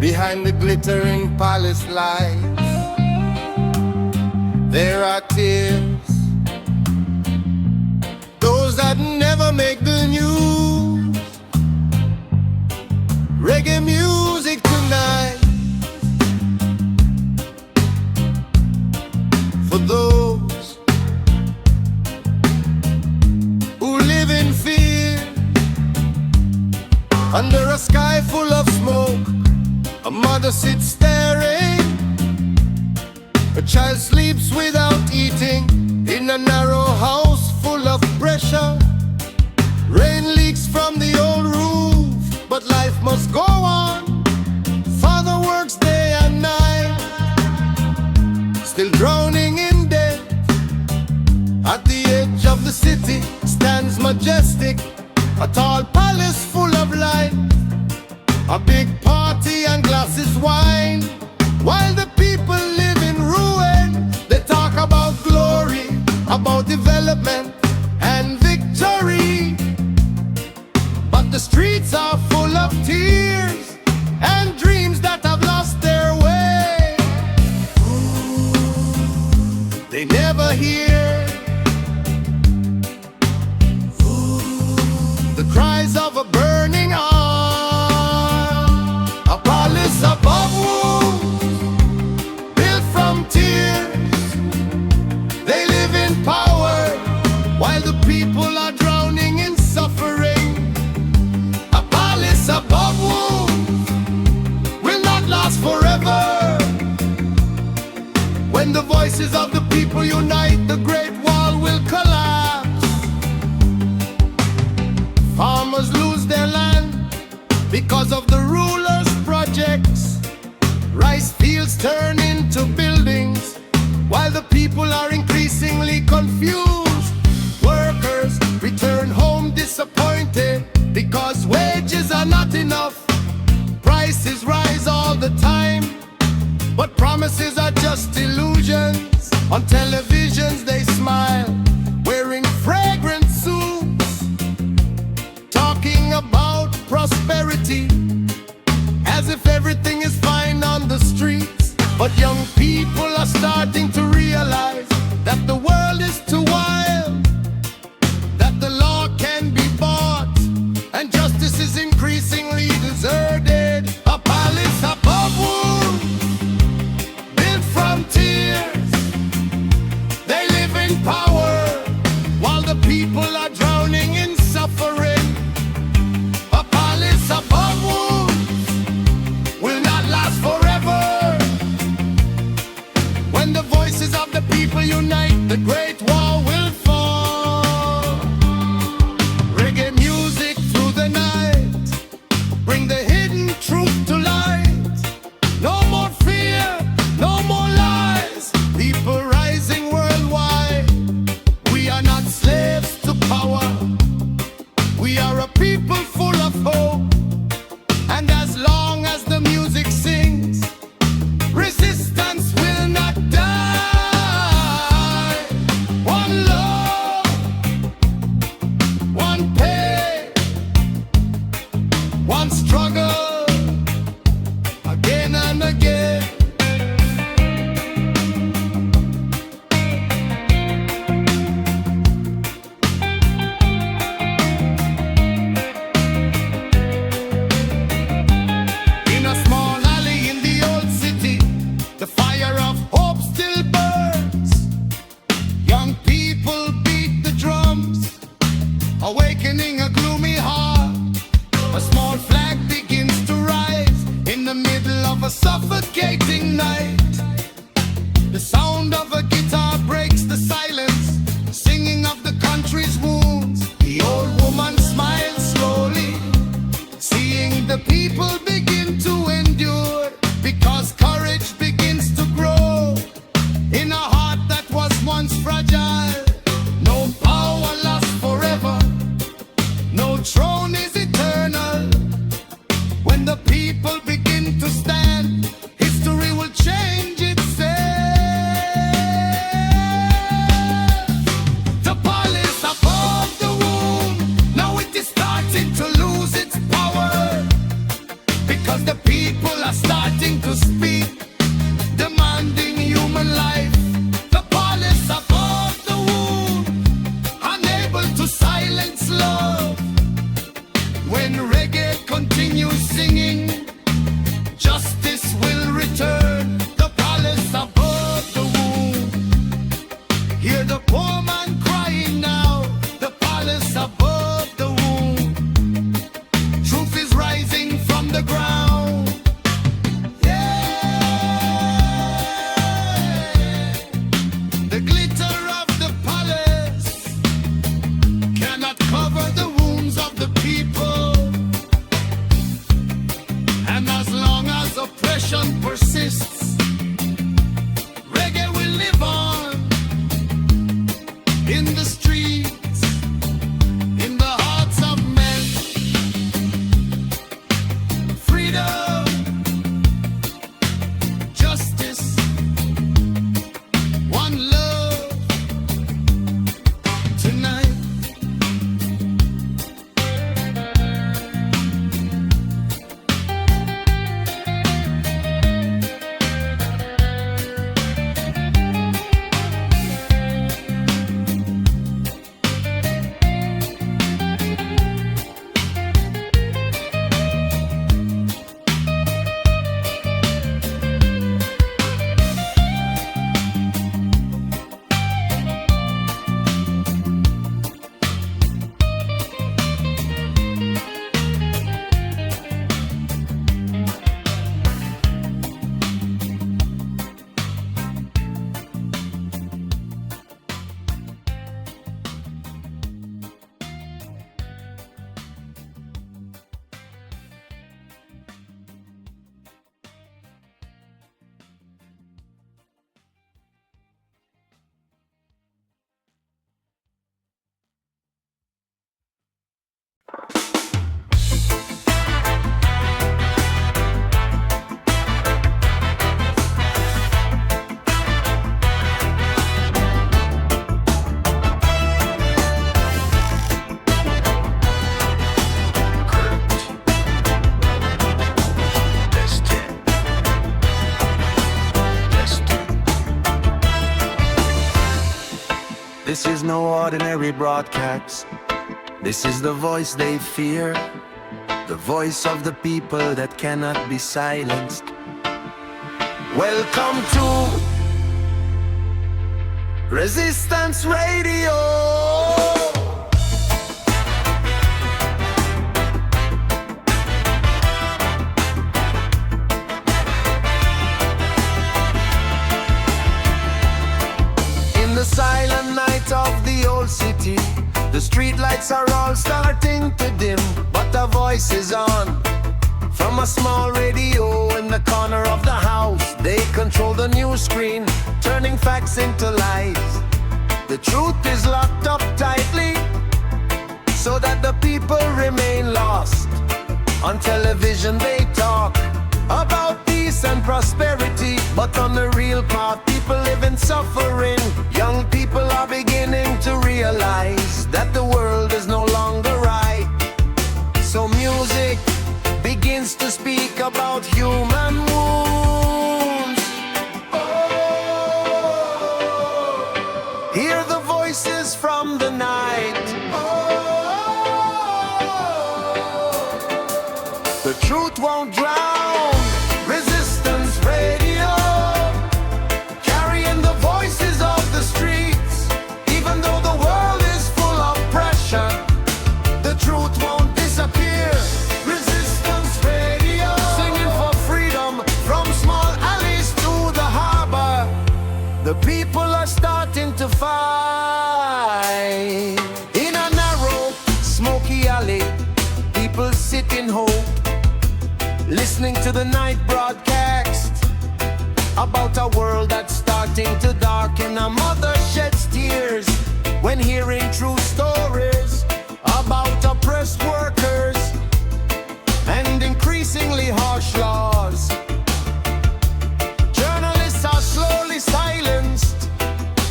Behind the glittering palace lights, there are tears, those that never make the news. Reggae music tonight, for those who live in fear, under a sky full of smoke. A mother sits staring, a child sleeps without eating, in a narrow house full of pressure. Rain leaks from the old roof, but life must go on. Father works day and night, still drowning in debt. At the edge of the city stands majestic, a tall palace full of light. A big party and glasses wine, while the people live in ruin. They talk about glory, about development and victory, but the streets are full of tears and dreams that have lost their way. They never hear the cries of a burning heart. Above wounds, built from tears, they live in power, while the people are drowning in suffering. A palace above wounds will not last forever. When the voices of the people unite, the great wall will collapse. Farmers lose their land because of the rulers' projects. Rice fields turn into buildings, while the people are increasingly confused. Workers return home disappointed because wages are not enough. Prices rise all the time, but promises are just illusions. On televisions they smile, wearing fragrant suits, talking about prosperity as if everything is fine on the streets. But young people are starting to realize that the world is too wild, that the law can be bought, and justice is increasingly deserted. A palace above wounds, built from tears, they live in power, while the people are drowning in suffering. A palace above wounds will not last forever. When the voices of the people unite, the great wall will fall. Reggae music through the night, bring the hidden truth to light. No more fear, no more lies, people rising worldwide. We are not slaves to power, we are a people full of hope. And as long as the music sings, resistance will not die. One love, one pain, one struggle, again and again. In a small alley in the old city, the fire of hope still burns. Young people beat the drums, awakening a gloomy heart. A small flag begins to rise in the middle of a suffocating night. The sound of a guitar breaks the silence, singing of the country's wounds. The old woman smiles slowly, seeing the people begin to endure, because courage begins to grow in a heart that was once fragile. No power lasts forever, no throne is eternal. When the people begin to stand, history will change itself. The palace above the womb, now it is starting to lose its power, because the people are starting is no ordinary broadcast. This is the voice they fear, the voice of the people that cannot be silenced. Welcome to Resistance Radio. In the silent night of the old city, the street lights are all starting to dim, but the voice is on. From a small radio in the corner of the house, they control the news screen, turning facts into lies. The truth is locked up tightly, so that the people remain lost. On television they talk about peace and prosperity, but on the real path people live in suffering. Young people are beginning to realize that the world is no longer right. So music begins to speak about human wounds. Oh, hear the voices from the night. Oh, the truth won't drown. Resistance Radio, carrying the voices of the streets. Even though the world is full of pressure, the truth won't disappear. Resistance Radio, singing for freedom from small alleys to the harbor. The people are starting to fight. In a narrow, smoky alley, people sit in hope, listening to the night broadcast about a world that's starting to darken. A mother sheds tears when hearing true stories about oppressed workers and increasingly harsh laws. Journalists are slowly silenced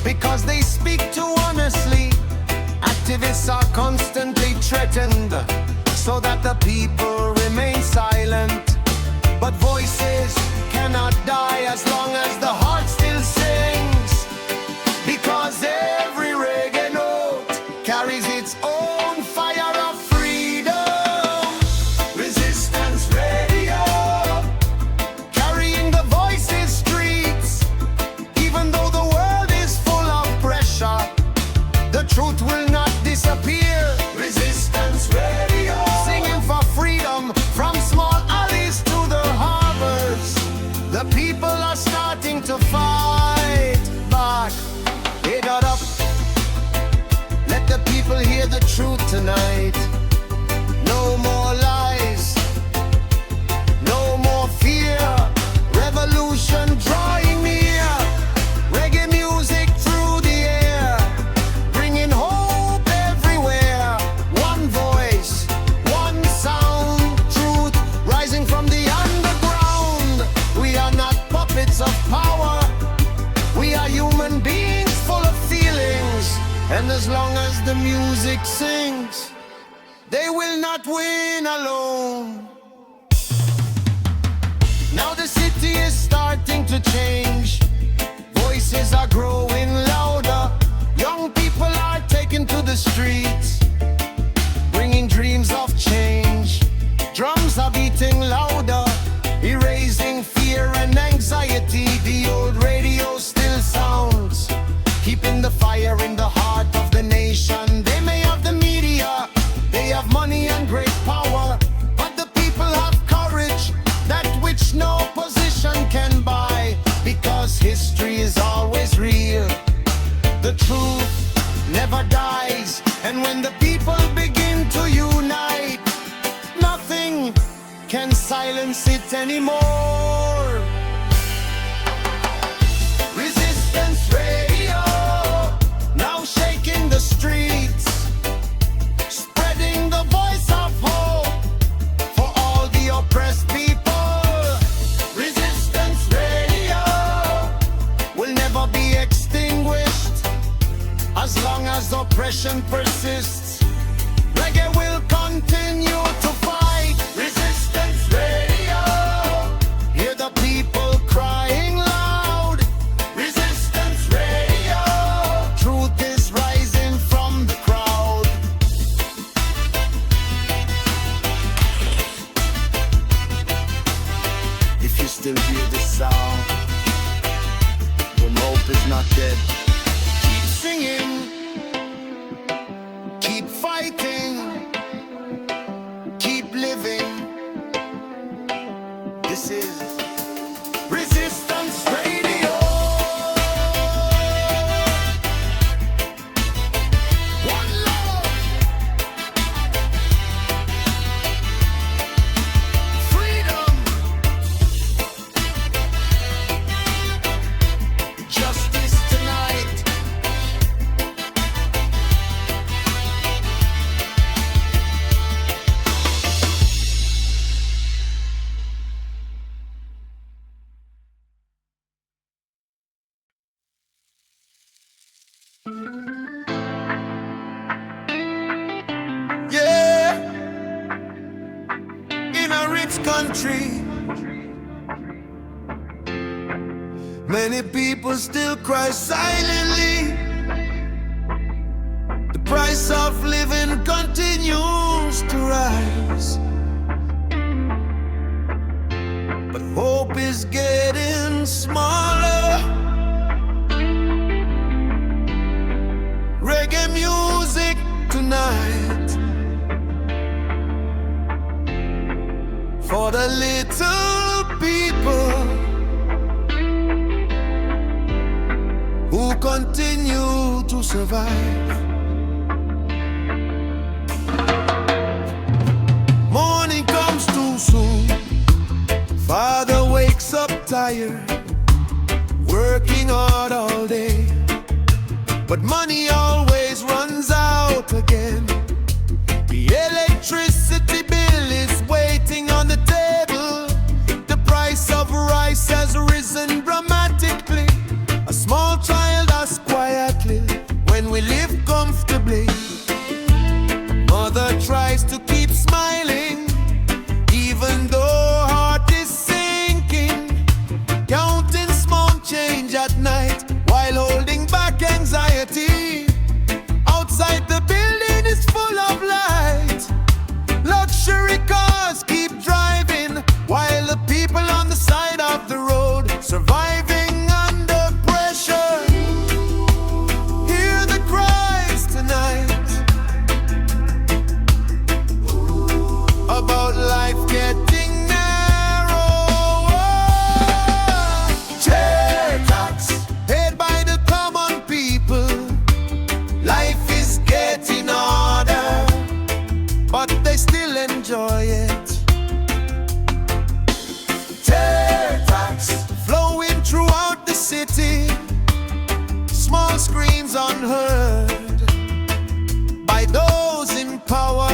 because they speak too honestly. Activists are constantly threatened so that the people remain silent. But voices cannot die as long as the heart still sings, because every reggae note carries its own fire of freedom. Resistance Radio, carrying the voices streets. Even though the world is full of pressure, the truth will not disappear. Resistance Radio, singing for freedom from small alleys to the harbors. The people are starting to fight back. They got up. Let the people hear the truth tonight. No more lies, no more fear. Revolution drawing near. Reggae music through the air, bringing hope everywhere. One voice, one sound, truth rising from the underground. We are not puppets of power. We are human beings full of feelings. And as long as the music sings, they will not win alone. Now the city is starting to change. Voices are growing louder. Young people are taken to the streets, bringing dreams of change. Drums are beating louder, erasing fear and anxiety. The old radio still sounds, keeping the fire in the heart of the nation. They may have the media, they have money and great power, but the people have courage, that which no position can buy. Because history is always real, the truth never dies. And when the people begin to unite, nothing can silence it anymore. Resistance Radio, now shaking the streets, spreading the voice of hope for all the oppressed people. Resistance Radio will never be extinguished as long as oppression persists. Reggae will continue to fight. Resistance Radio, hear the fighting, keep living. This is Resistance Radio. One love, freedom, justice tonight. Yeah, in a rich country, many people still cry silently. The price of living continues to rise, but hope is getting smaller. Reggae music tonight for the little people who continue to survive. Morning comes too soon. Father wakes up tired, working hard all day, but money always runs out again. The electricity bill is waiting on the table. The price of rice has risen dramatically. A small child asks quietly, when we live comfortably. Mother tries to keep smiling, even though her heart is sinking. Counting small change at night while holding back anxiety. Outside the building is full of light. Luxury cars keep driving while the people on the side of the road surviving under pressure. Hear the cries tonight about life getting narrower. Chair tax paid by the common people. Life is getting harder, but they still enjoy it. Tear tax flowing throughout the city. Small screams unheard by those in power.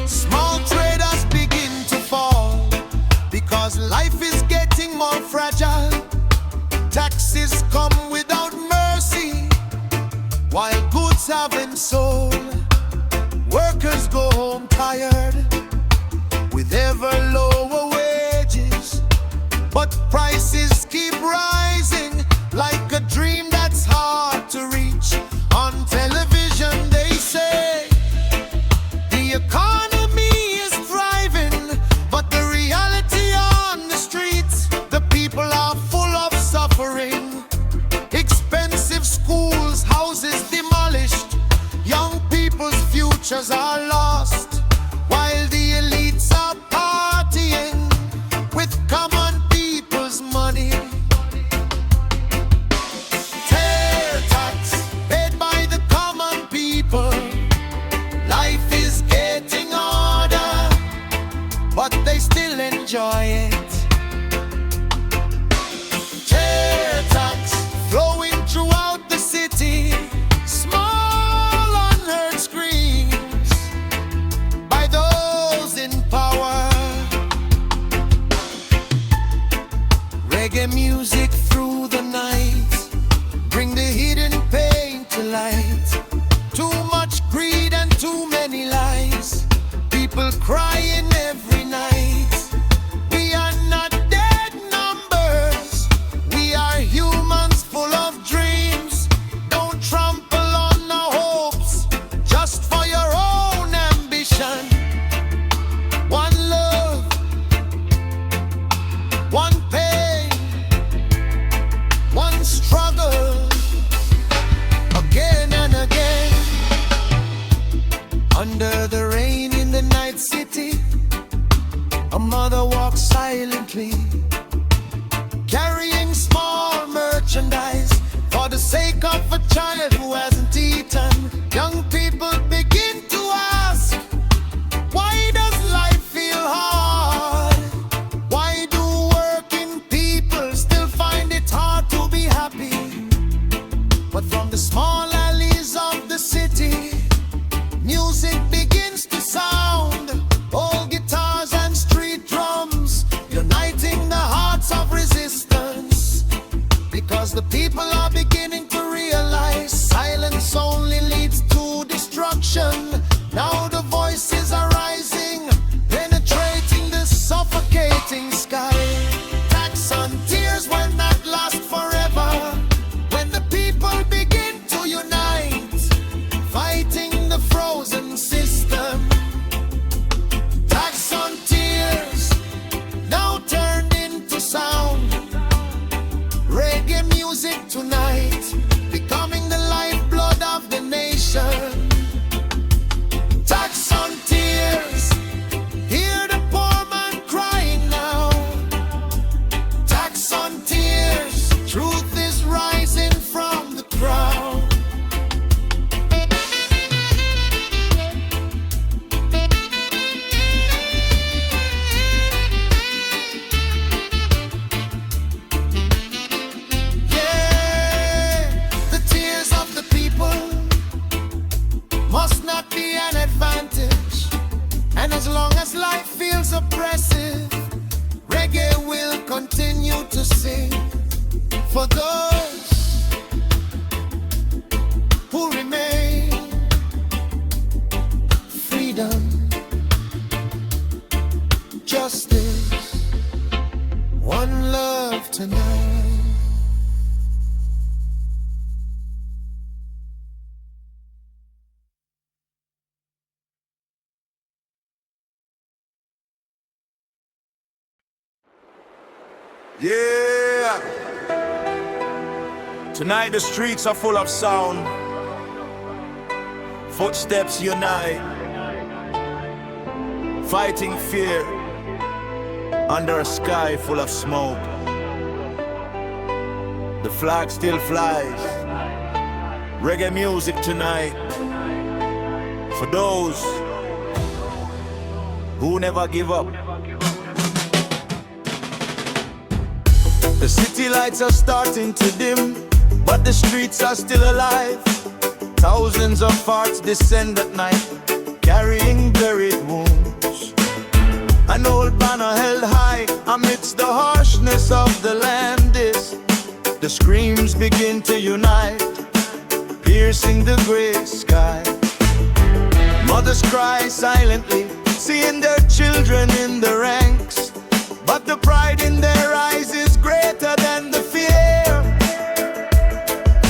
Small traders begin to fall because life is getting more fragile. Taxes come without mercy while goods have been sold. Workers go home tired with ever lower wages, but prices keep rising like a dream that's hard to reach. On television they say the economy is thriving, but the reality on the streets, the people are full of suffering. Expensive schools, houses demolished, young people's futures are lost, while the elites are partying with common people's money. Tear tax paid by the common people. Life is getting harder, but they still enjoy it. Tear tax flowing throughout the city. Small unheard screams by those in power. Reggae music through the night, bring the hidden pain to light. Too much greed and too many lies. People crying every night. We are not dead numbers. We are humans full of dreams. Don't trample on our hopes just for your own ambition. A mother walks silently, carrying small merchandise for the sake of a child who hasn't eaten. Young people begin to ask, why does life feel hard? Why do working people still find it hard to be happy? But from the small alleys of the city, music begins to sound. Old guitars and street drums uniting the hearts of resistance, because the people are beginning to realize silence only leads to destruction. Now the voices are rising, penetrating the suffocating sky. Tax on tears will not last forever. When the people begin to unite, fighting the frozen system. Tax on tears now turned into sound. Reggae music tonight, becoming the lifeblood of the nation. Tax on tears, hear the poor man crying now. Tax on tears, truth is rising from the crowd. Must not be an advantage, and as long as life feels oppressive, reggae will continue to sing for those who remain. Freedom, justice, one love tonight. Yeah! Tonight the streets are full of sound. Footsteps unite, fighting fear under a sky full of smoke. The flag still flies. Reggae music tonight for those who never give up. The city lights are starting to dim, but the streets are still alive. Thousands of hearts descend at night, carrying buried wounds. An old banner held high amidst the harshness of the land is. The screams begin to unite, piercing the gray sky. Mothers cry silently, seeing their children in the ranks, but the pride in their eyes is greater than the fear.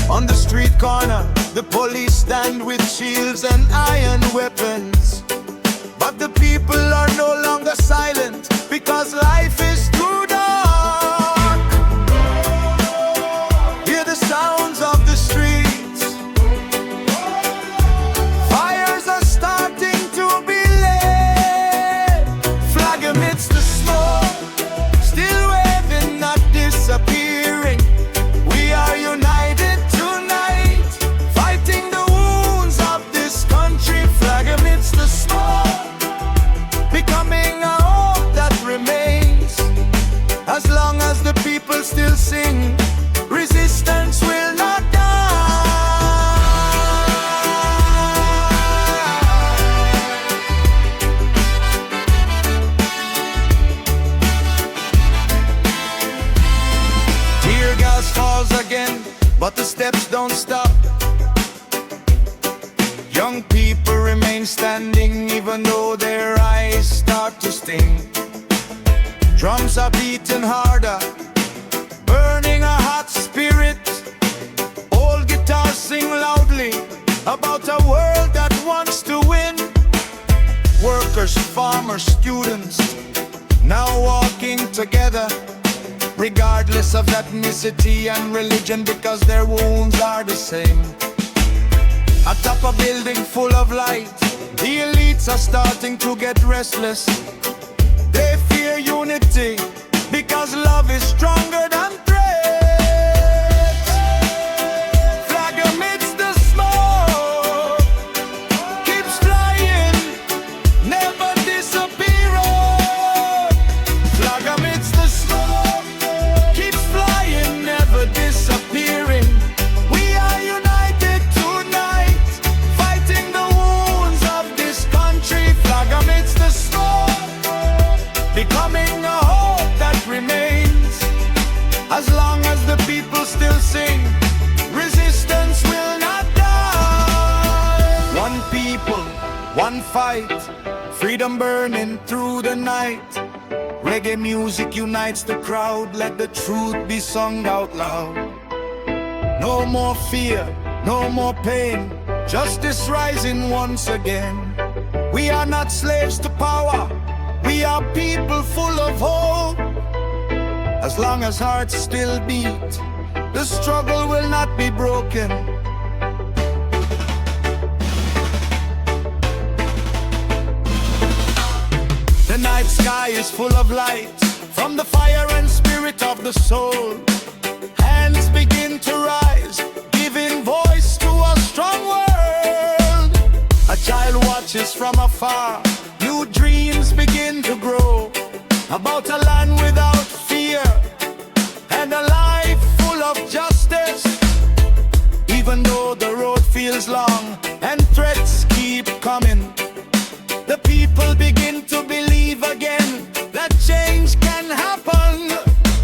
On the street corner, the police stand with shields and iron weapons, but the people are no longer silent, because life is too dark. Hear the sounds of the streets. Fires are starting to be lit. Flag amidst the smoke, still waving, not disappearing. We are united tonight, fighting the wounds of this country. Flag amidst the smoke, becoming a hope that remains. As long as the people still sing, resistance will not die. Tear gas falls again, but the steps don't stop. Young people remain standing, even though their eyes start to sting. Drums are beating harder, burning a hot spirit. Old guitars sing loudly about a world that wants to win. Workers, farmers, students, now walking together, regardless of ethnicity and religion, because their wounds are the same. Atop a building full of light, the elites are starting to get restless. They feel becoming a hope that remains. As long as the people still sing, resistance will not die. One people, one fight, freedom burning through the night. Reggae music unites the crowd, let the truth be sung out loud. No more fear, no more pain, justice rising once again. We are not slaves to power, we are people full of hope. As long as hearts still beat, the struggle will not be broken. The night sky is full of light from the fire and spirit of the soul. Hands begin to rise, giving voice to a strong world. A child watches from afar, new dreams begin to grow. About a land without fear and a life full of justice. Even though the road feels long and threats keep coming, the people begin to believe again that change can happen.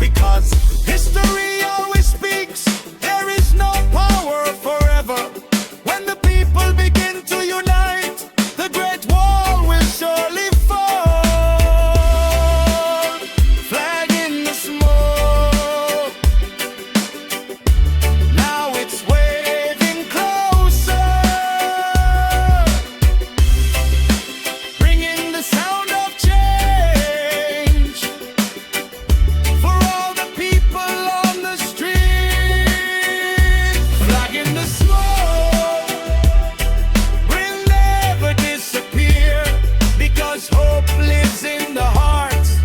Because history always speaks, there is no power forever. When the people begin to unite, the great wall will surely fall. Flag in the smoke, now it's waving closer, bringing the sound of change for all the people on the street. Flag in the smoke will never disappear, because hope lives in the hearts,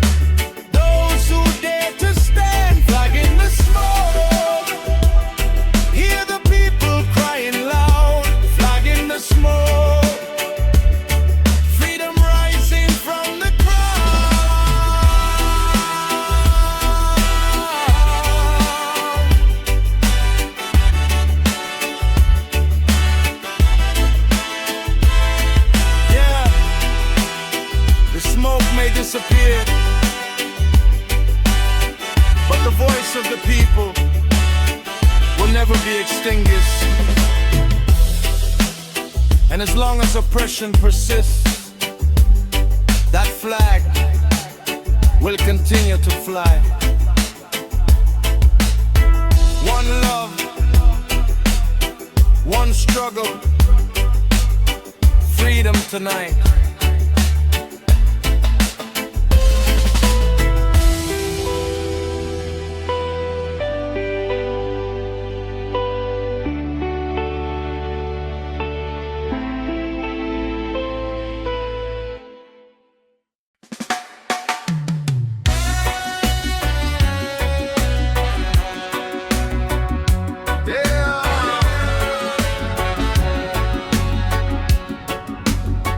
those who dare to stand. Flag in the smoke, hear the people crying loud. Flag in the smoke, freedom rising from the crowd. Yeah, the smoke may disappear, but the voice of the people will never be extinguished. And as long as oppression persists, that flag will continue to fly. One love, one struggle, freedom tonight.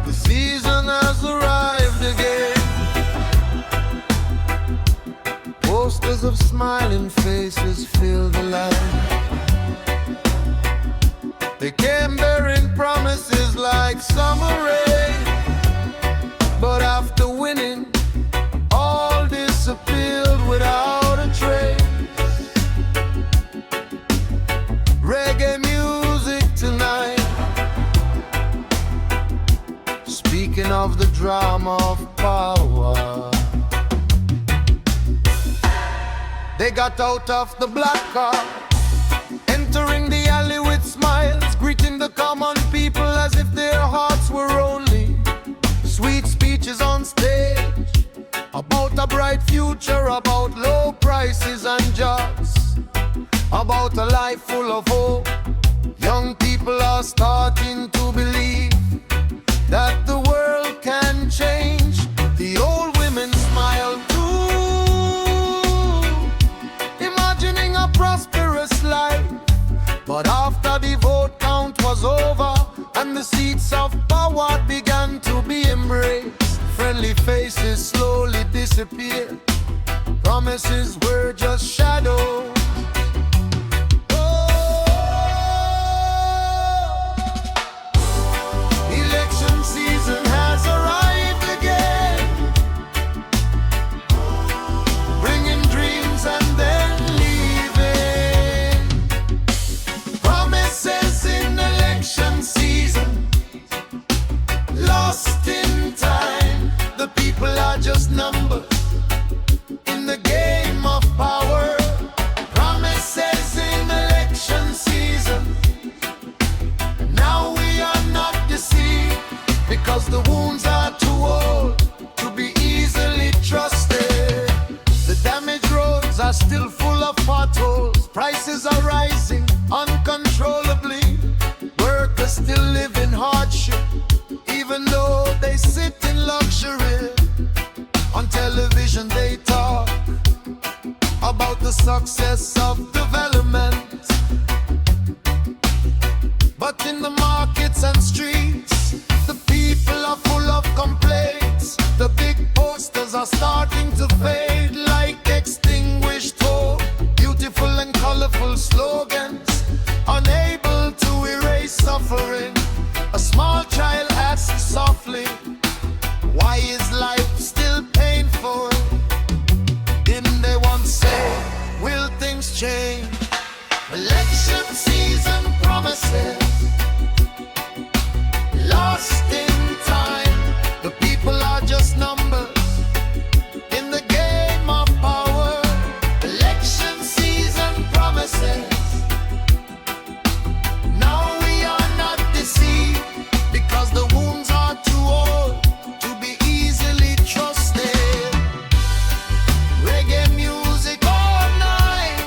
The season has arrived again. Posters of smiling faces fill the land. They came bearing promises like summer rain, but after winning, all disappeared without a trace. Reggae music tonight, speaking of the drama of power. They got out of the black car, entering the alley with smiles, greeting the common people as if their hearts were only sweet speeches on stage, about a bright future, about low prices and jobs, about a life full of hope. Young people are starting to believe that the world can change. The old women smile too, imagining a prosperous life. But after the vote count was over and the seats of power began to be embraced, friendly faces slowly disappeared. Promises were just shadows. Election season has arrived again. just numbers in the game of power. Promises in election season. Now we are not deceived because the wounds are too old to be easily trusted. The damaged roads are still full of potholes. Prices are rising uncontrollably. Workers still live in hardship, even though they sit in luxury. On television they talk about the success of development, but in the markets and streets, the people are full of complaints. The big posters are starting to fade like extinguished hope. Beautiful and colorful slogans, unable to erase suffering. A small child asks softly, why is life still painful? Didn't they once say, will things change? Election season promises lost in time. The people are just numbers in the game of power. Election season promises. Now we are not deceived because the wounds are too old to be easily trusted. Reggae music all night,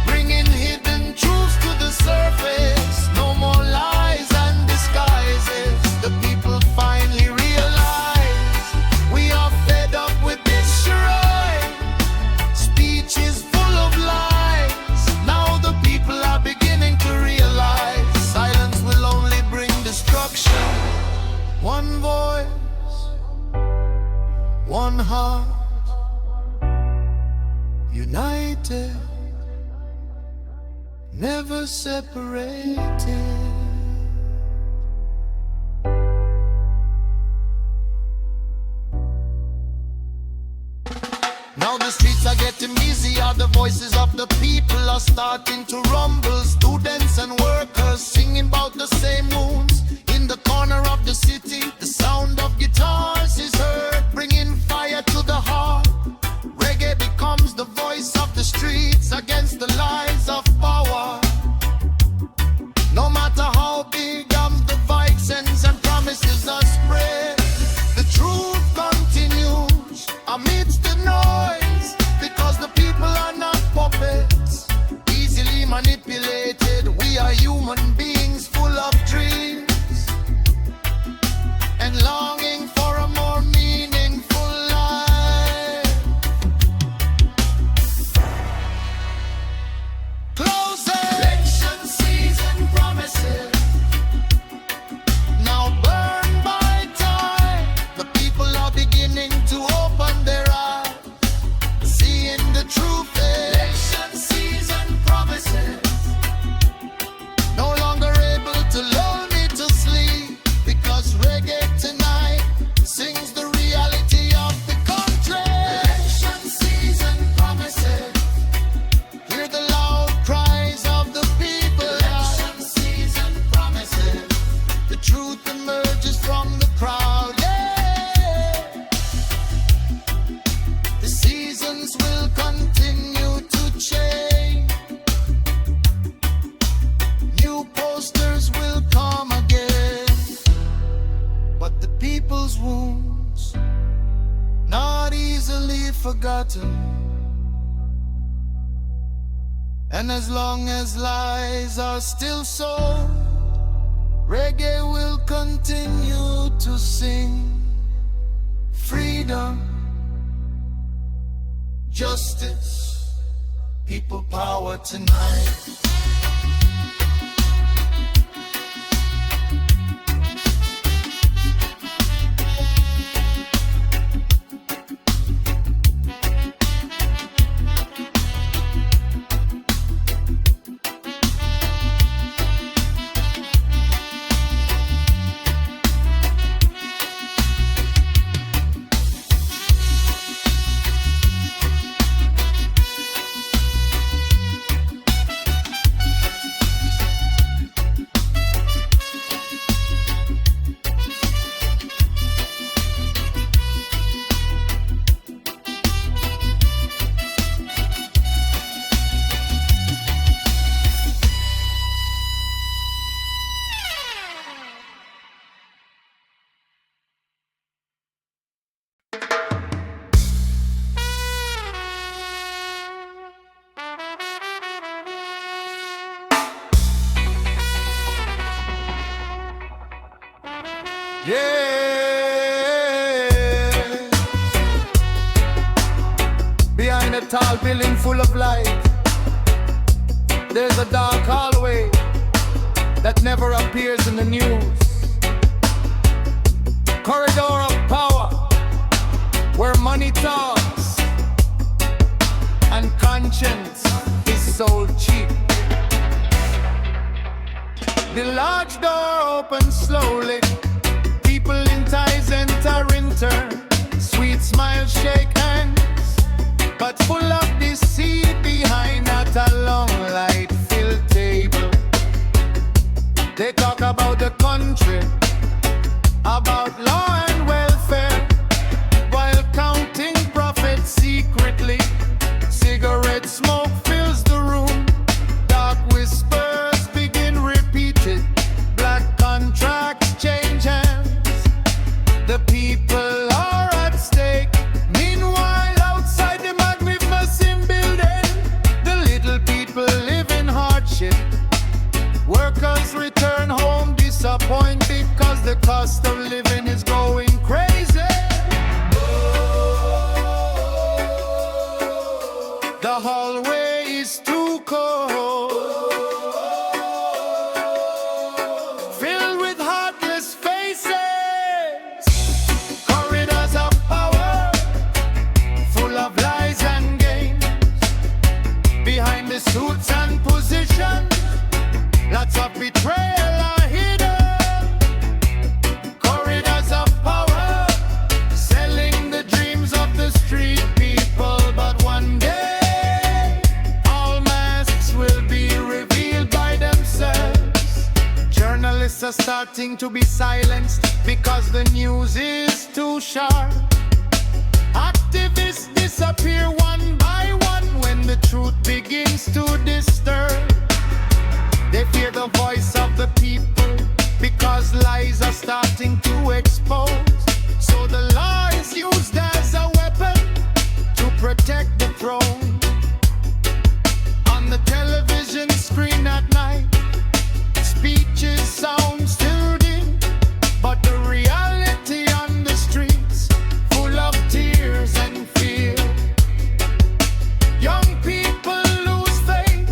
bringing hidden truths to the surface. No more lies and disguises. The people finally realize we are fed up with this charade. Speech is full of lies. Now the people are beginning to realize silence will only bring destruction. One voice, one heart, united, never separated. Now the streets are getting busier, the voices of the people are starting to rumble. Students and workers singing about the same wounds. In the corner of the city, the sound of guitars is heard, bringing fire to the heart. Reggae becomes the voice of the streets against the lies of power. No matter how big the vixens and promises are spread, the truth continues amidst the noise, because the people are not puppets, easily manipulated. We are human beings full of dreams and longing for a more meaningful life. Closer. Election season promises now burn by time. The people are beginning to open their eyes, seeing the truth. Election season promises no longer able to lull me to sleep, because reggae tonight sings the reality of the country. Election season promises hear the loud cries of the people. Election season promises the truth emerges from the crowd. Yeah. The seasons will continue to change. New posters will come again, but the people's wounds not easily forgotten. And as long as lies are still sold, reggae will continue to sing freedom, justice, people power tonight. Yeah. Behind a tall building full of light, there's a dark hallway that never appears in the news. Corridor of power, where money talks and conscience is sold cheap. The large door opens slowly, people in ties enter in turn. Sweet smiles shake hands, but full of deceit behind at a long light-filled table. They talk about the country, about law and welfare, while counting profits secretly. Cigarette smoke fills the room, dark whispers begin repeated. Black contracts change hands, the people are at stake. Meanwhile, outside the magnificent building, the little people live in hardship. Workers return home disappointed because the cost of living is going crazy. The hallway is too cold, filled with heartless faces. Corridors of power, full of lies and games. Behind the suits and positions, lots of betrayal are hidden. Corridors of power, selling the dreams of the street people. But one day, all masks will be revealed by themselves. Journalists are starting to be silenced because the news is too sharp. Activists disappear one by one when the truth begins to disturb. They fear the voice of the people because lies are starting to expose. So the law is used as a weapon to protect the throne. On the television screen at night, speeches sound soothing, but the reality on the streets, full of tears and fear. Young people lose faith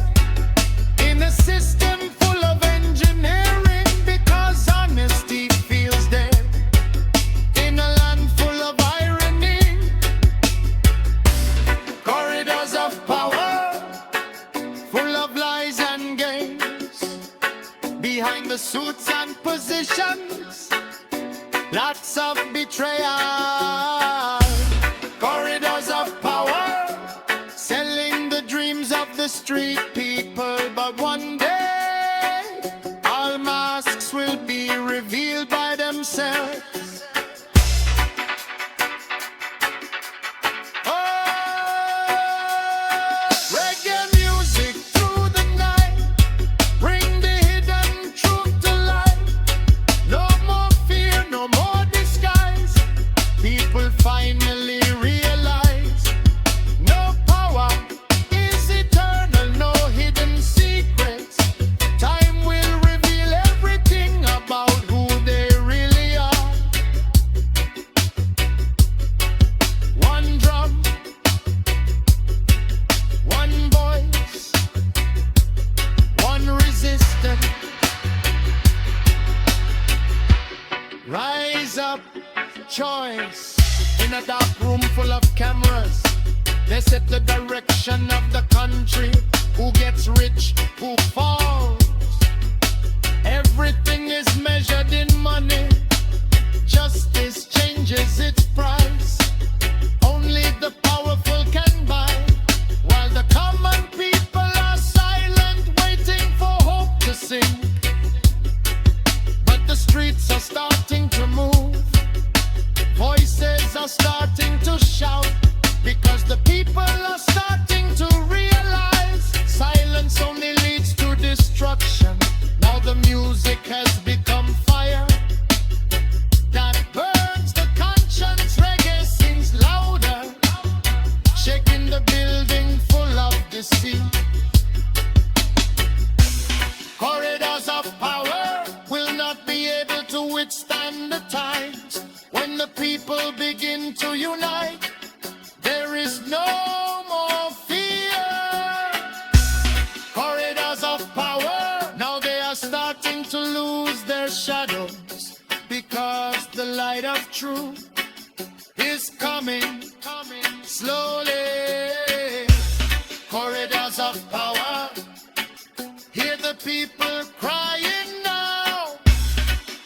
in a system full of engineering because honesty feels dead. In a land full of irony, corridors of power, full of lies and games. Behind the suits and positions, lots of betrayal. Corridors of power, selling the dreams of the street people. But one day, all masks will be revealed by themselves. Oh, reggae music through the night, bring the hidden truth to light. No more fear, no more disguise. People finally realize no power is eternal, no hidden secrets. Time will reveal everything about who they really are. One drum, one voice, one resistance. Rise up, choice. In a dark room full of cameras, they set the direction of the country. Who gets rich, who falls. Everything is measured in money. Justice changes its price. Only the powerful can buy, while the common people are silent, waiting for hope to sing. But the streets are starting to move. Voices are starting to shout because the people are starting to truth is coming slowly. Corridors of power, hear the people crying now.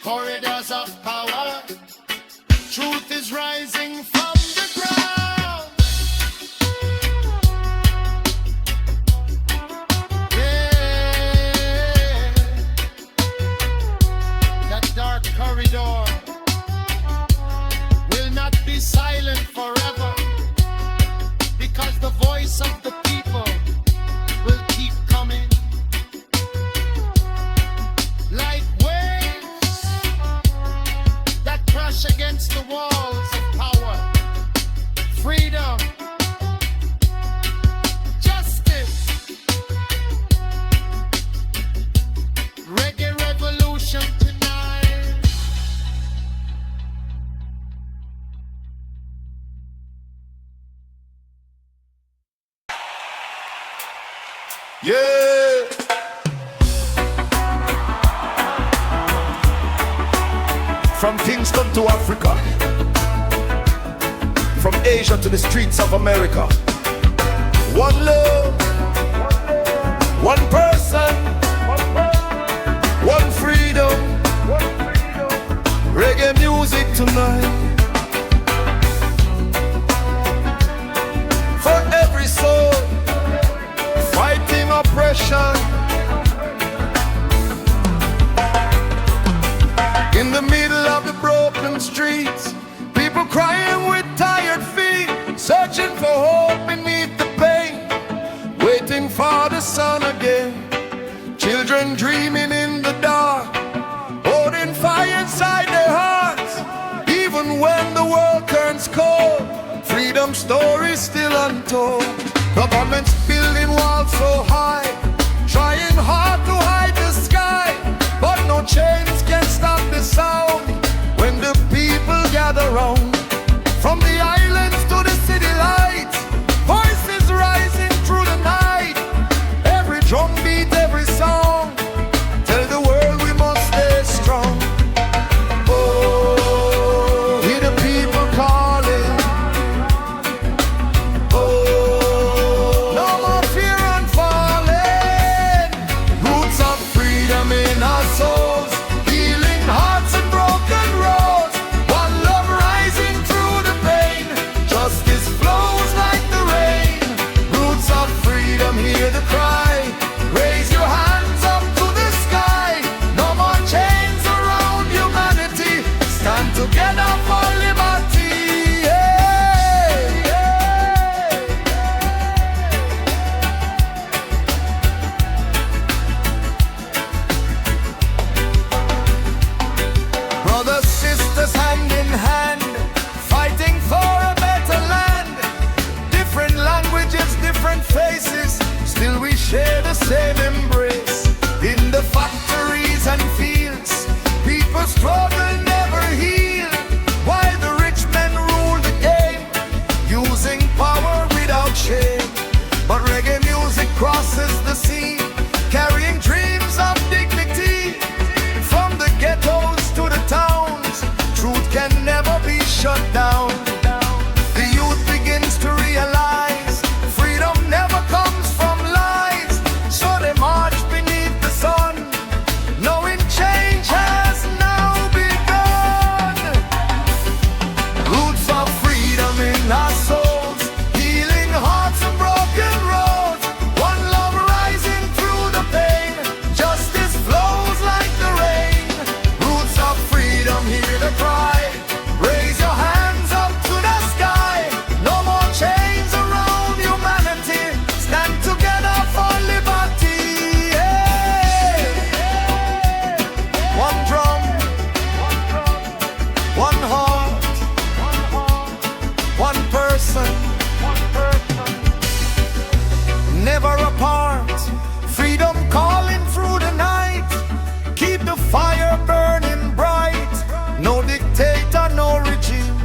Corridors of power, truth is rising from the ground. Yeah, that dark corridor will not be silent forever, because the voice of the people will keep coming like waves that crash against the walls of power. Freedom, justice, reggae revolution tonight. Yeah. From Kingston to Africa, from Asia to the streets of America. One love, one person, one freedom. Reggae music tonight. For every soul fighting oppression, in the middle of the broken streets, people crying with tired feet, searching for hope beneath the pain, waiting for the sun again. Children dreaming in the dark, holding fire inside their hearts. Even when the world turns cold, freedom stories still untold. Governments building walls so high, trying hard to hide the sky, but no chains can stop the sound when the people gather round. From the islands to the city lights, voices rising through the night. Every drum beat, every song, tell the world we must stay strong. Oh, hear the people calling. Oh, no more fear and falling. Roots of freedom in our souls, healing hearts and broken roads. One love rising through the pain, justice flows like the rain. Roots of freedom, hear the cry. Raise your hands up to the sky. No more chains around humanity. Stand together for liberty. Brothers, sisters, hand in hand, fighting for a better land. Different languages, different faces, still we share the same embrace. In the factories and fields, people struggle never heal, while the rich men rule the game, using power without shame. But reggae music crosses the sea, carrying dreams of dignity. From the ghettos to the towns, truth can never be shut down. The youth begins to realize freedom never comes from lies, so they march beneath the sun, knowing change has now begun. Roots of freedom in our souls, healing hearts and broken roads. One love rising through the pain, justice flows like the rain. Roots of freedom, hear the cry. Raise your hands up to the sky. No more chains around humanity. Stand together for liberty. One drum, one heart, one person, never apart. Freedom calling through the night. Keep the fire burning bright. No dictator, no regime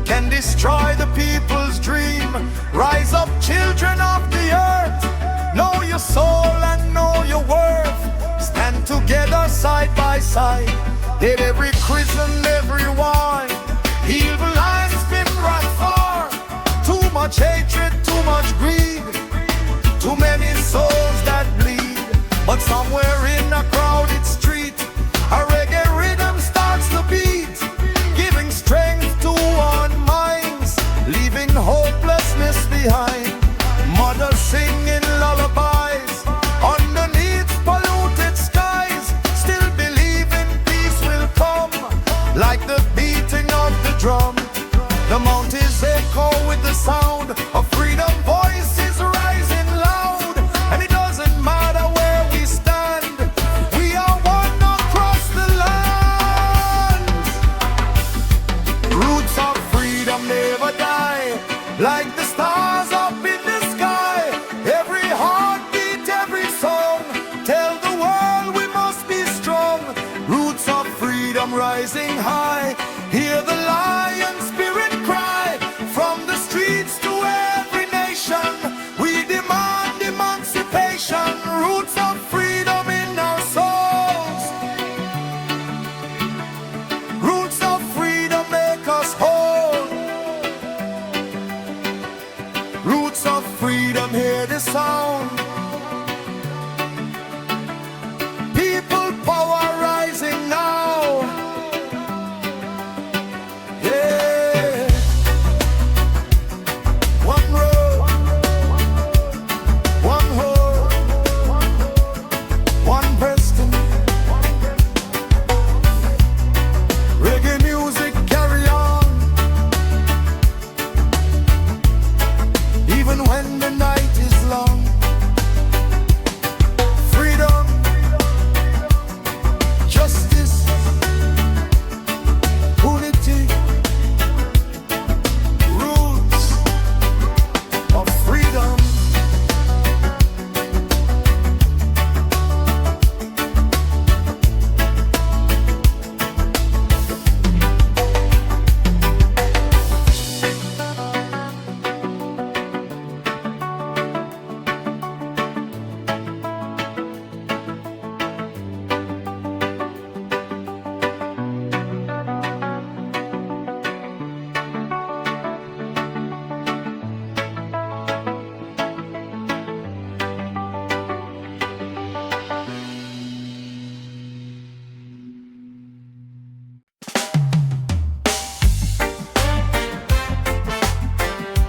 can destroy the people's dream. Rise up, children of the earth. Know your soul and know your worth. Stand together side by side. Hit every quiz and every wine. much hatred, too much greed, too many souls that bleed. But somewhere in a crowded street, a reggae rhythm starts to beat, giving strength to our minds, leaving hopelessness behind. Mothers singing lullabies underneath polluted skies, still believing peace will come like the beating of the drum. The mountains echo with the sound of freedom, voices rising loud, and it doesn't matter where we stand, we are one across the land. Roots of freedom never die, like the stars up in the sky. Every heartbeat, every song, tell the world we must be strong. Roots of freedom rising high, hear the lion spirit cry. From the streets to every nation, we demand emancipation. Roots of freedom in our souls. Roots of freedom make us whole. Roots of freedom, hear the sound. People power rising now. Yeah. One road, one hope, one Preston. Reggae music carry on, even when the night is long. Freedom, justice, unity, roots of freedom.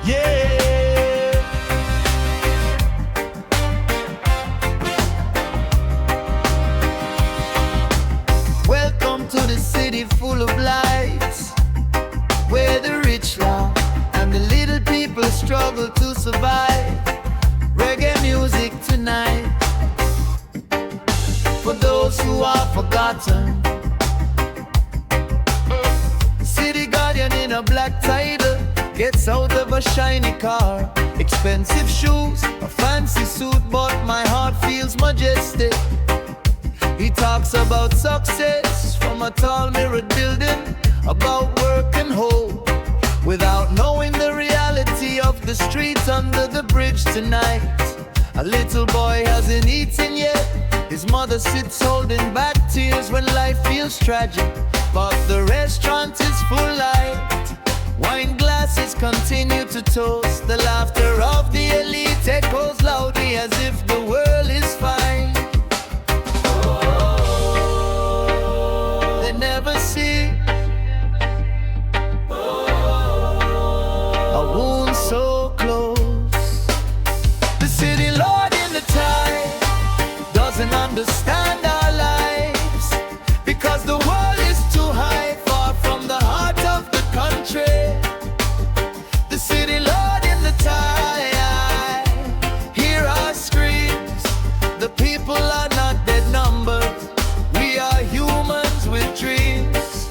Yeah. Welcome to the city full of lights, where the rich laugh and the little people struggle to survive. Reggae music tonight, for those who are forgotten. City guardian in a black title gets out of a shiny car, expensive shoes, a fancy suit, but my heart feels majestic. He talks about success from a tall mirrored building, about work and hope, without knowing the reality of the streets under the bridge tonight. A little boy hasn't eaten yet, his mother sits holding back tears when life feels tragic, but the restaurant is full light. Wine glasses continue to toast, the laughter of the elite echoes loudly as if the world is fine. They never see a wound so close. The city lord in the tide doesn't understand our lives, because the world is too high, far from the heart of the country. The city lord in the tide, hear our screams. The people are not dead numbers, we are humans with dreams.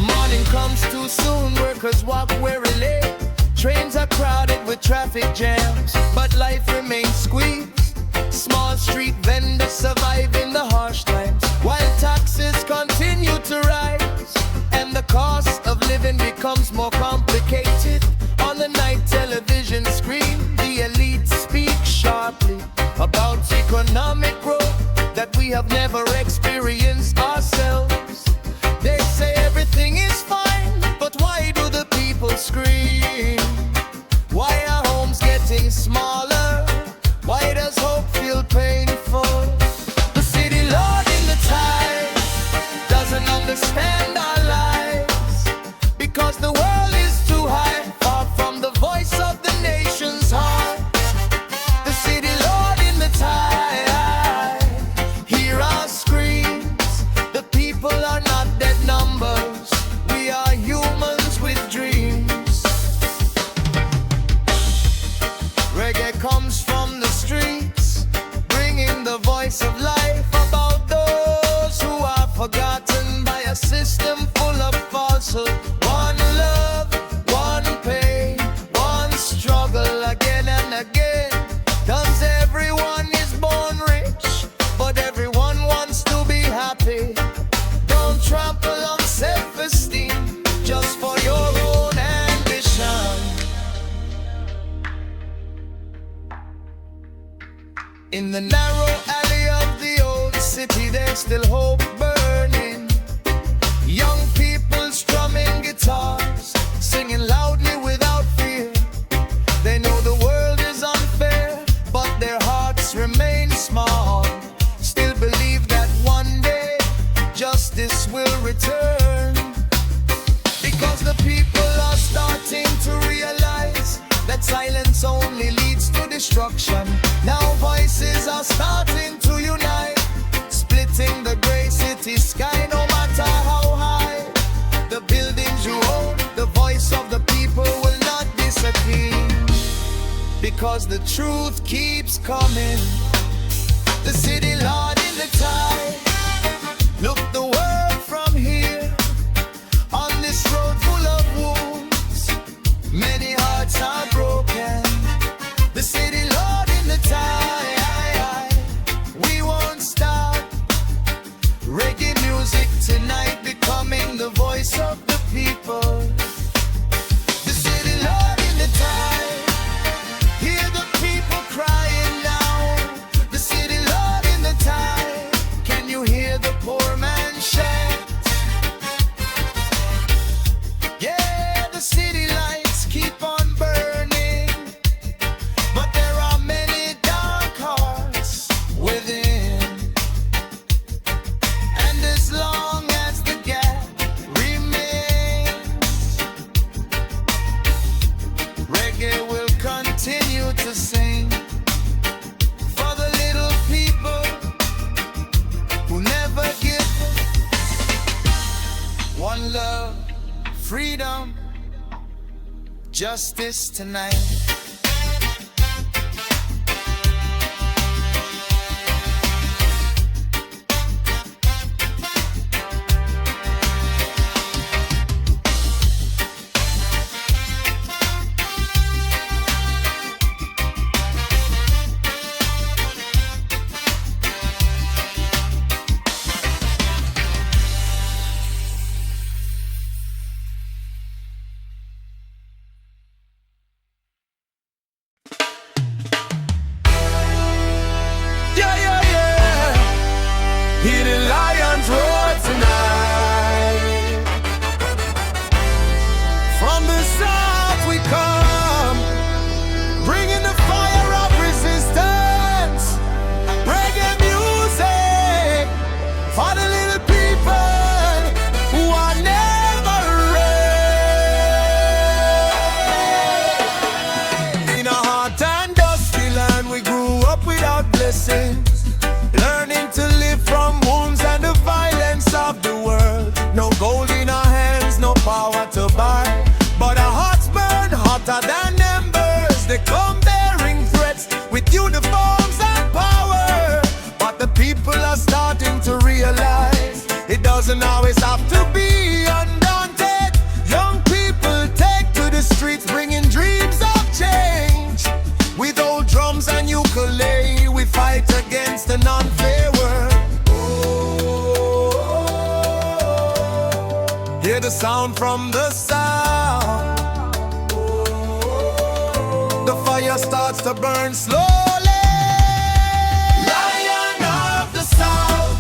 Morning comes too soon, workers walk wearily. Trains are crowded with traffic jams, but life remains squeezed. Small street vendors survive in the harsh times, while taxes continue to rise, and the cost of living becomes more complicated. On the night television screen, the elite speak sharp. have never experienced ourselves. They say everything is fine, but why do the people scream? Why are homes getting smaller? Why does hope feel painful? The city lord in the tide doesn't understand our lives, because the world is too high, far from the voice of the nation's heart. The city lord in the tide, hear our screams. The people are not dead numbers, we are humans with dreams. Reggae comes from the streets, bringing the voice of life about those who are forgotten by a system full of falsehood. One love, one pain, one struggle again and again. Cause everyone is born rich, but everyone wants to be happy. Don't trample on self-esteem just for your own ambition. In the narrow alley of the old city, there's still hope burning. Young people strumming guitars, singing loudly without fear. They know the world is unfair, but their hearts remain small. Still believe that one day justice will return. Because the people are starting to realize that silence only leads to destruction. Now voices are starting to unite, splitting the gray city sky. No matter how high the buildings you own, the voice of the people will not disappear, because the truth keeps coming. The city lord in the tide, look the world from here. On this road full of wounds, many hearts are broken. The city lord in the tide, we won't stop. Reggae music tonight becoming the voice of the people. The city lord in the tide, hear the people crying now. The city lord in the tide, can you hear the poor man shout? Yeah, the city lights keep on burning, but there are many dark hearts within. And as long as the gap remains, reggae will continue to sing for the little people who never give up. One love, freedom, justice tonight. Yeah, yeah, yeah. Hear the lions roar tonight. From the south we come, bringing the fire of resistance. Reggae music for the little people who are never raised. In a hot and dusty land we grew up without blessings, learning to live from wounds and the violence of the world. No gold in our hands, no power to buy, but our hearts burn hotter than embers. They come bearing threats with uniforms and power, but the people are starting to realize it doesn't always have to be undaunted. Young people take to the streets, bringing dreams of change. With old drums and ukulele, we fight against an unfair world. Hear the sound from the south. The fire starts to burn slowly. Lion of the South,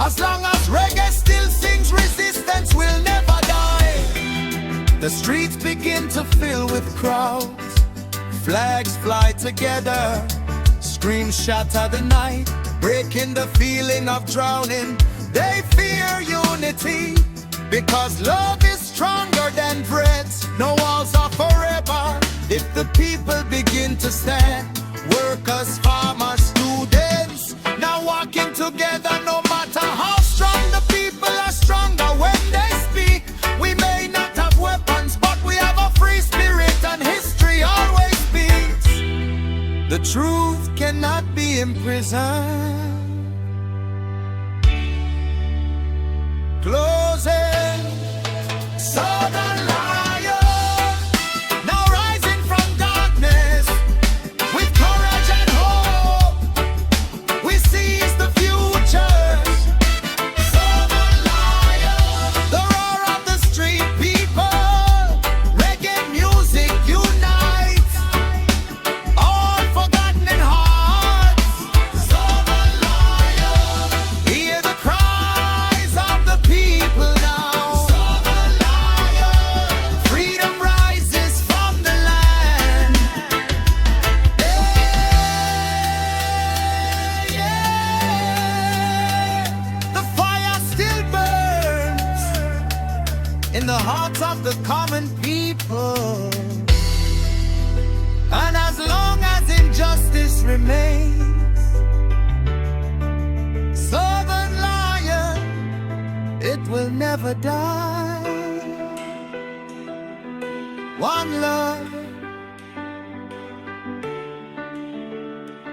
As long as reggae still sings, resistance will never die. The streets begin to fill with crowds, flags fly together, screams shatter the night, breaking the feeling of drowning. They fear unity, because love is stronger than threats. No walls are forever if the people begin to stand. Workers, farmers, students, now walking together. No matter how strong, the people are stronger when they speak. We may not have weapons, but we have a free spirit, and history always speaks. The truth cannot be imprisoned. Closing Southern Lion, now rising from darkness with courage and hope. We seize the future. Southern Lion, the roar of the street people. Reggae music unites all forgotten hearts. Southern Lion, hear the cries of the people now. Southern Lion, freedom rises from the land. Yeah. The fire still burns in the hearts of the common people. And as long as injustice remains, Southern Lion, it will never die. One love,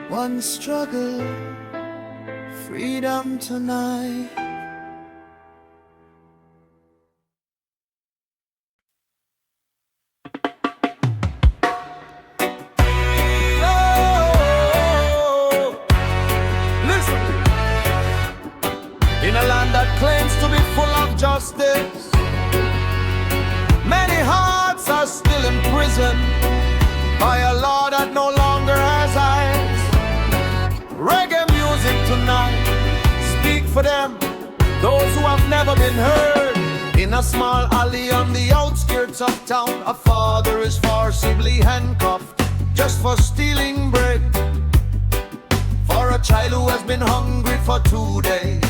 one struggle, freedom tonight. Listen, in a land that claims to be full of justice, many hearts are still imprisoned by a law that no longer has eyes. Reggae music tonight, speak for them, those who have never been heard. In a small alley on the outskirts of town, a father is forcibly handcuffed just for stealing bread for a child who has been hungry for 2 days.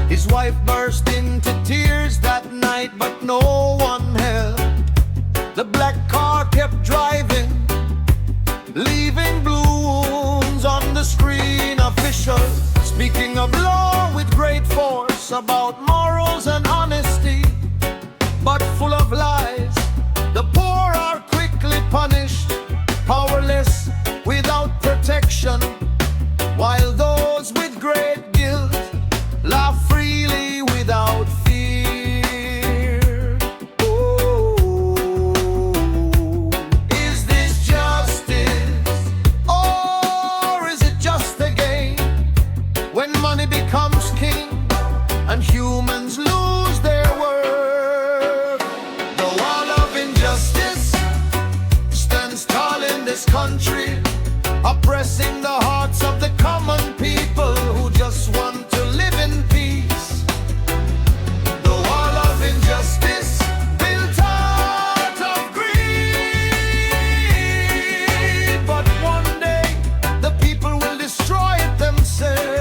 His wife burst into tears that night, but no one helped. The black car kept driving, leaving blue wounds on the screen. Officials speaking of law with great force about morals and honesty, but full of lies. The poor are quickly punished, powerless without protection, while those with great guilt laugh freely without fear. Oh, is this justice, or is it just a game? When money becomes king and humans lose their worth, the wall of injustice stands tall in this country, oppressing the hearts of the common people who just want to live in peace. The wall of injustice built out of greed, but one day the people will destroy it themselves.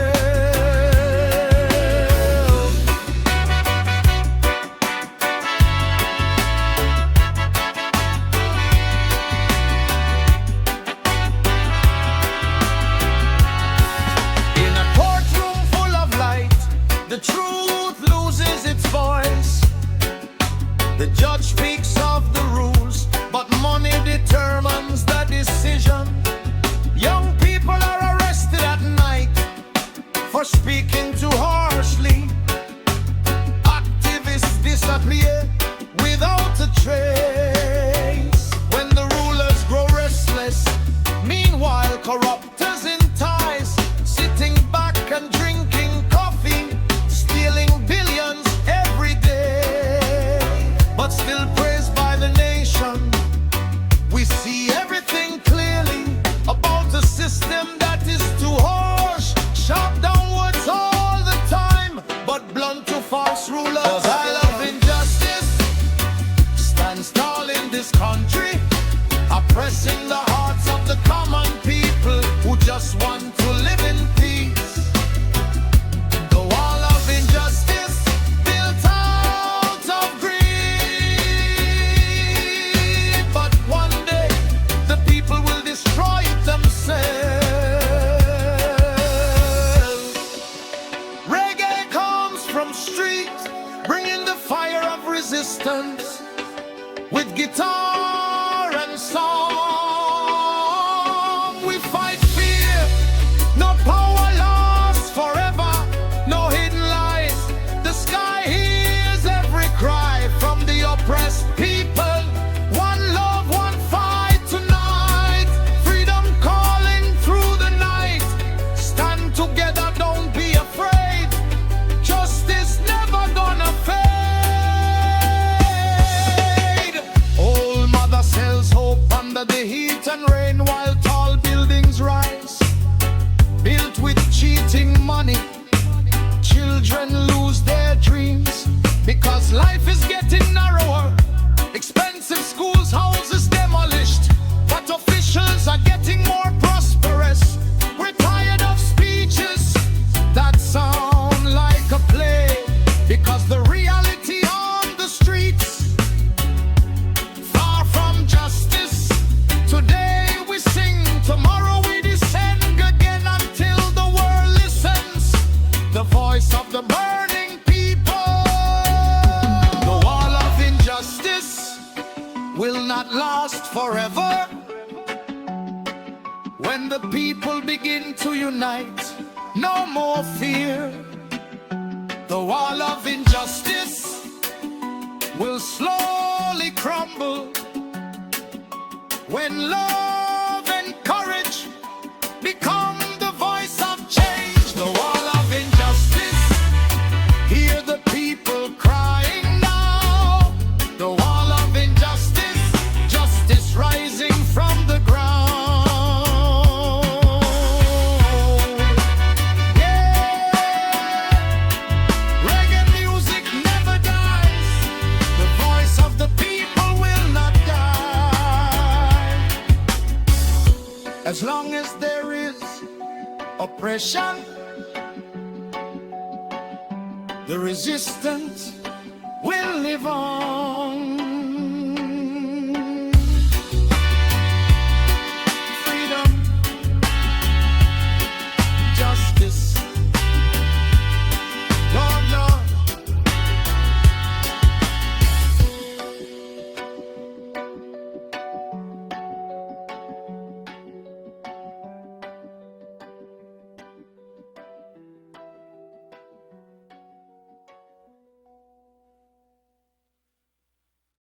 In a courtroom full of light, the truth loses its voice. The judge speaks of the rules, but money determines the decision. Young people are arrested at night for speaking too harshly. Activists disappear without a trace. When the rulers grow restless, meanwhile corruptors in ties, sitting back and drinking coffee, stealing billions every day, but still praised by the nation. We see everything clearly about a system that is too harsh, sharp downwards all the time. together, don't be afraid. Justice never gonna fade. Old mother sells hope under the heat and rain while tall buildings rise. Built with cheating money, children lose their dreams because life is getting narrower. Expensive schools, houses demolished, but officials are getting more prosperous. We're tired of speeches that sound like a play, because the reality on the streets far from justice. Today we sing, tomorrow we descend again until the world listens. The voice of the burning people. The wall of injustice will not last forever. When the people begin to unite, no more fear. The wall of injustice will slowly crumble when love and courage become the voice of change. The wall of injustice, hear the people crying now. The wall of injustice, justice rising from the ground. As long as there is oppression, the resistance will live on.